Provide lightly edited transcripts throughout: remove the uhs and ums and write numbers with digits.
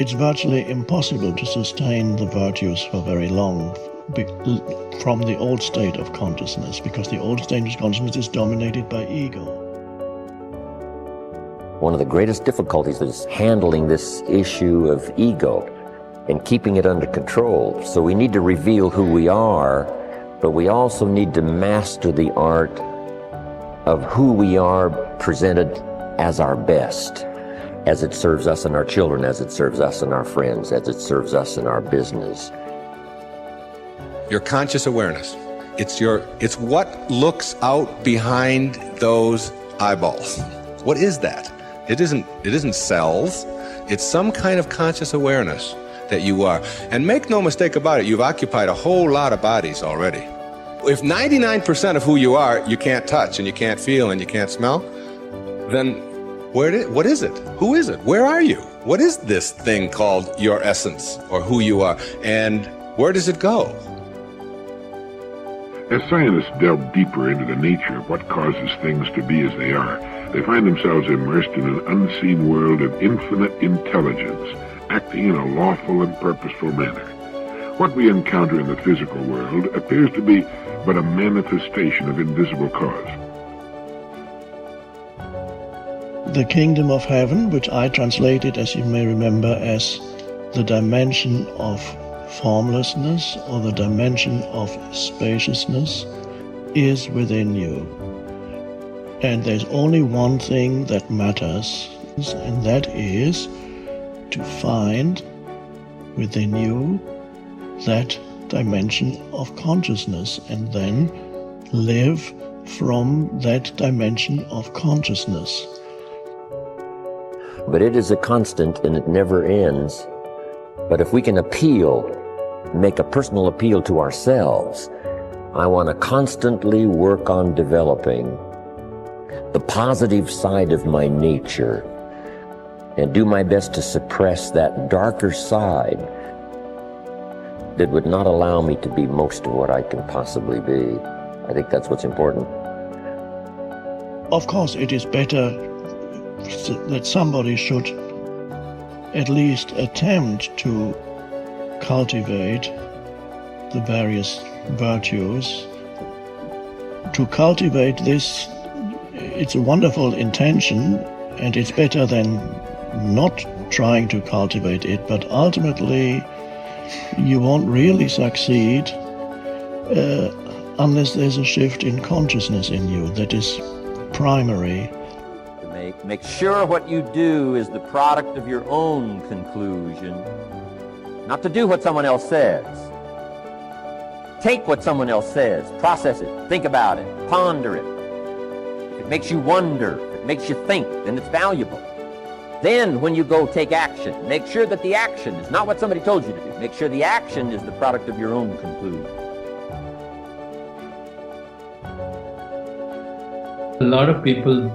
it's virtually impossible to sustain the virtues for very long from the old state of consciousness, because the old state of consciousness is dominated by ego. One of the greatest difficulties is handling this issue of ego and keeping it under control. So we need to reveal who we are, but we also need to master the art of who we are presented as our best, as it serves us and our children, as it serves us and our friends, as it serves us in our business. Your conscious awareness. It's what looks out behind those eyeballs. What is that? It isn't cells. It's some kind of conscious awareness that you are. And make no mistake about it, you've occupied a whole lot of bodies already. If 99% of who you are, you can't touch and you can't feel and you can't smell, then what is it? Who is it? Where are you? What is this thing called your essence or who you are? And where does it go? As scientists delve deeper into the nature of what causes things to be as they are, they find themselves immersed in an unseen world of infinite intelligence, acting in a lawful and purposeful manner. What we encounter in the physical world appears to be but a manifestation of invisible cause. The kingdom of heaven, which I translated, as you may remember, as the dimension of formlessness or the dimension of spaciousness, is within you. And there's only one thing that matters, and that is to find within you that dimension of consciousness and then live from that dimension of consciousness. But it is a constant and it never ends. But if we can make a personal appeal to ourselves, I want to constantly work on developing the positive side of my nature and do my best to suppress that darker side that would not allow me to be most of what I can possibly be. I think that's what's important. Of course, it is better that somebody should at least attempt to cultivate the various virtues. To cultivate this, it's a wonderful intention, and it's better than not trying to cultivate it, but ultimately you won't really succeed unless there's a shift in consciousness in you that is primary. Make sure what you do is the product of your own conclusion, not to do what someone else says. Take what someone else says, process it, think about it, ponder it. If it makes you wonder, if it makes you think, then it's valuable. Then when you go take action, make sure that the action is not what somebody told you to do. Make sure the action is the product of your own conclusion. A lot of people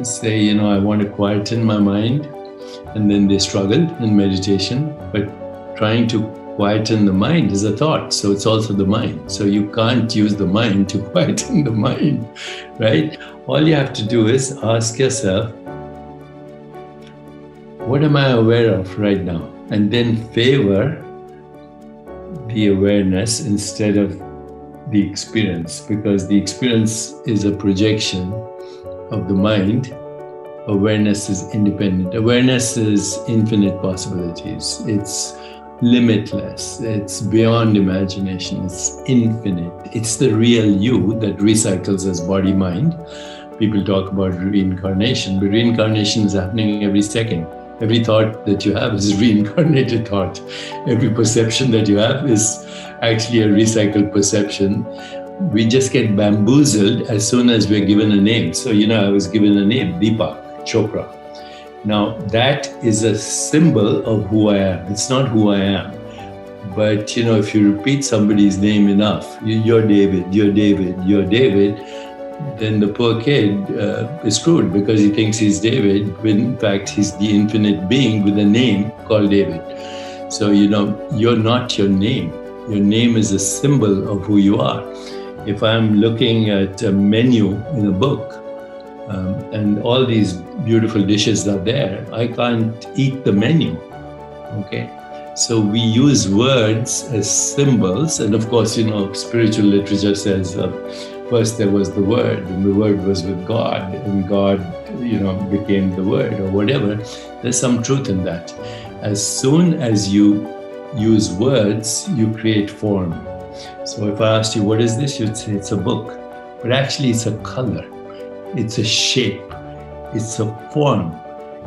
say, I want to quieten my mind, and then they struggle in meditation, but trying to quieten the mind is a thought, so it's also the mind. So you can't use the mind to quieten the mind, right? All you have to do is ask yourself, what am I aware of right now? And then favor the awareness instead of the experience, because the experience is a projection of the mind. Awareness is independent. Awareness is infinite possibilities. It's limitless. It's beyond imagination. It's infinite. It's the real you that recycles as body-mind. People talk about reincarnation, but reincarnation is happening every second. Every thought that you have is a reincarnated thought. Every perception that you have is actually a recycled perception. We just get bamboozled as soon as we're given a name. So, I was given a name, Deepak Chopra. Now, that is a symbol of who I am. It's not who I am. But, if you repeat somebody's name enough, you're David, you're David, you're David, then the poor kid is screwed because he thinks he's David, when in fact he's the infinite being with a name called David. So, you're not your name. Your name is a symbol of who you are. If I'm looking at a menu in a book, and all these beautiful dishes are there, I can't eat the menu. Okay. So we use words as symbols. And of course, spiritual literature says first there was the Word, and the Word was with God, and God, became the Word or whatever. There's some truth in that. As soon as you use words, you create form. So if I asked you, what is this? You'd say it's a book. But actually, it's a color. It's a shape. It's a form.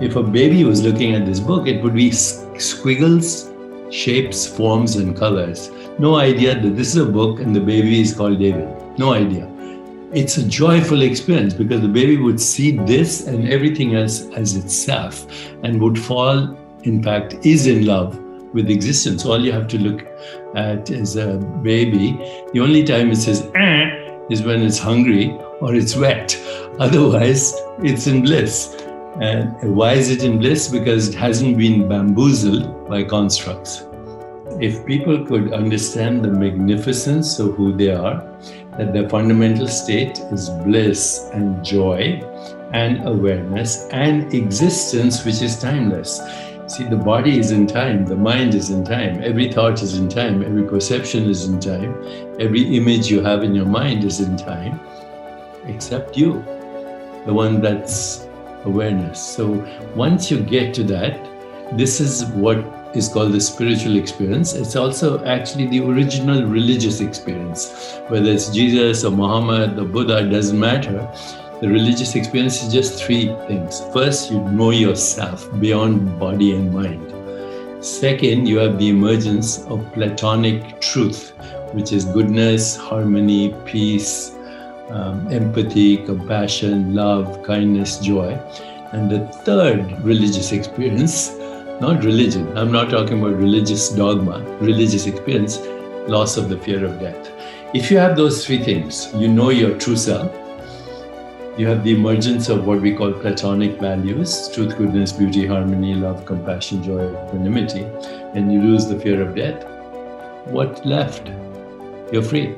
If a baby was looking at this book, it would be squiggles, shapes, forms, and colors. No idea that this is a book and the baby is called David. No idea. It's a joyful experience because the baby would see this and everything else as itself and would fall, in fact, is in love with existence. All you have to look at is a baby. The only time it says is when it's hungry or it's wet. Otherwise, it's in bliss. And why is it in bliss? Because it hasn't been bamboozled by constructs. If people could understand the magnificence of who they are, that their fundamental state is bliss and joy and awareness and existence, which is timeless. See, the body is in time, the mind is in time, every thought is in time, every perception is in time, every image you have in your mind is in time, except you, the one that's awareness. So once you get to that, this is what is called the spiritual experience. It's also actually the original religious experience. Whether it's Jesus or Muhammad or Buddha, it doesn't matter. The religious experience is just three things. First, you know yourself beyond body and mind. Second, you have the emergence of Platonic truth, which is goodness, harmony, peace, empathy, compassion, love, kindness, joy. And the third religious experience, not religion, I'm not talking about religious dogma, religious experience, loss of the fear of death. If you have those three things, you know your true self, you have the emergence of what we call Platonic values, truth, goodness, beauty, harmony, love, compassion, joy, equanimity, and you lose the fear of death. What left? You're free.